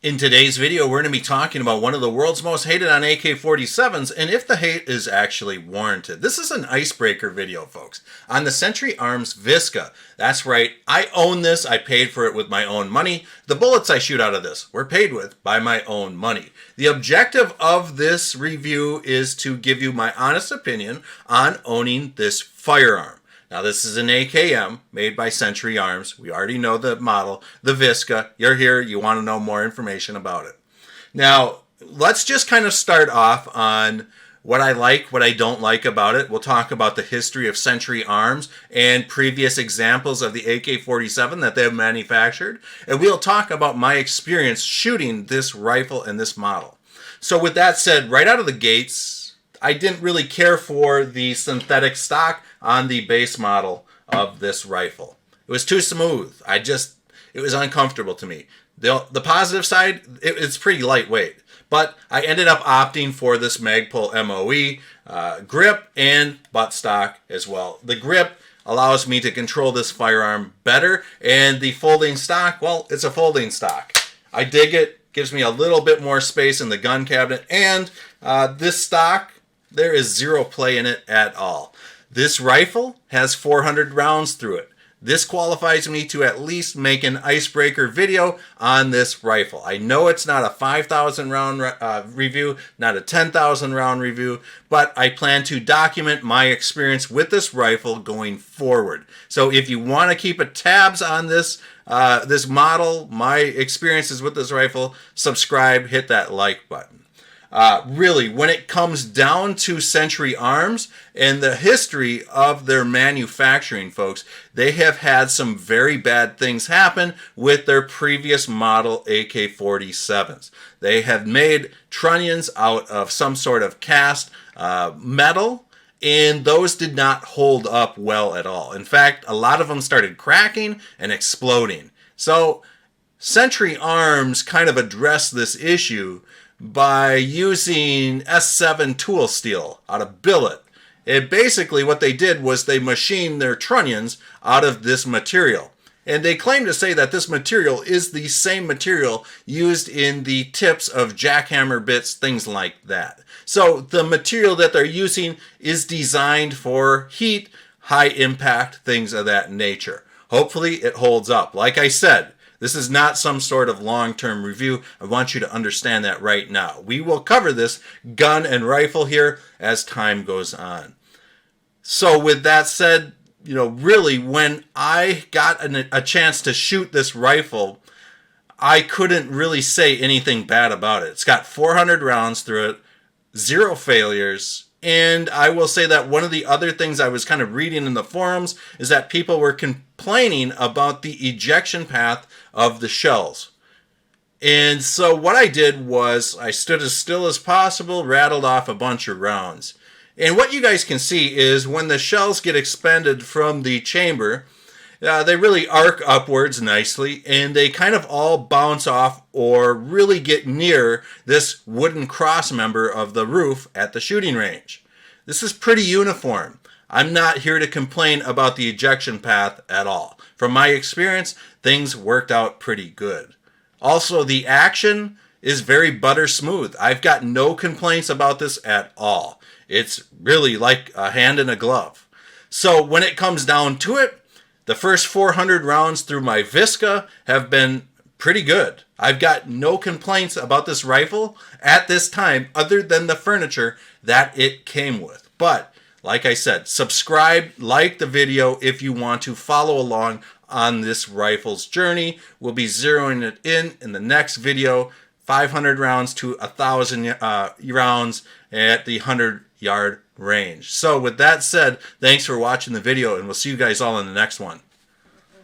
In today's video, we're going to be talking about one of the world's most hated on AK-47s and if the hate is actually warranted. This is an icebreaker video, folks, on the Century Arms VSKA. That's right, I own this. I paid for it with my own money. The bullets I shoot out of this were paid with by my own money. The objective of this review is to give you my honest opinion on owning this firearm. Now, this is an AKM made by Century Arms. We already know the model, the VSKA. You're here. You want to know more information about it. Now, let's just kind of start off on what I like, what I don't like about it. We'll talk about the history of Century Arms and previous examples of the AK-47 that they've manufactured. And we'll talk about my experience shooting this rifle and this model. So with that said, right out of the gates, I didn't really care for the synthetic stock on the base model of this rifle. It was too smooth. It was uncomfortable to me. The positive side, it's pretty lightweight. But I ended up opting for this Magpul MOE grip and buttstock as well. The grip allows me to control this firearm better, and the folding stock, well, it's a folding stock. I dig it. Gives me a little bit more space in the gun cabinet, and this stock, there is zero play in it at all. This rifle has 400 rounds through it. This qualifies me to at least make an icebreaker video on this rifle. I know it's not a 5,000 round review, not a 10,000 round review, but I plan to document my experience with this rifle going forward. So if you want to keep tabs on this model, my experiences with this rifle, subscribe, hit that like button. Really, when it comes down to Century Arms and the history of their manufacturing, folks, they have had some very bad things happen with their previous model AK-47s. They have made trunnions out of some sort of cast metal, and those did not hold up well at all. In fact, a lot of them started cracking and exploding. So Century Arms kind of addressed this issue by using S7 tool steel out of billet. And basically what they did was they machined their trunnions out of this material. And they claim to say that this material is the same material used in the tips of jackhammer bits, things like that. So the material that they're using is designed for heat, high impact, things of that nature. Hopefully it holds up. Like I said, this is not some sort of long-term review. I want you to understand that right now. We will cover this gun and rifle here as time goes on. So with that said, really when I got a chance to shoot this rifle, I couldn't really say anything bad about it. It's got 400 rounds through it, 0 failures. And I will say that one of the other things I was kind of reading in the forums is that people were complaining about the ejection path of the shells. And so what I did was I stood as still as possible, rattled off a bunch of rounds. And what you guys can see is when the shells get expended from the chamber, they really arc upwards nicely, and they kind of all bounce off or really get near this wooden cross member of the roof at the shooting range. This is pretty uniform. I'm not here to complain about the ejection path at all. From my experience, things worked out pretty good. Also, the action is very butter smooth. I've got no complaints about this at all. It's really like a hand in a glove. So when it comes down to it, the first 400 rounds through my VSKA have been pretty good. I've got no complaints about this rifle at this time other than the furniture that it came with. But like I said, subscribe, like the video if you want to follow along on this rifle's journey. We'll be zeroing it in the next video, 500 rounds to 1,000 rounds at the 100-yard range. So with that said, thanks for watching the video, and we'll see you guys all in the next one.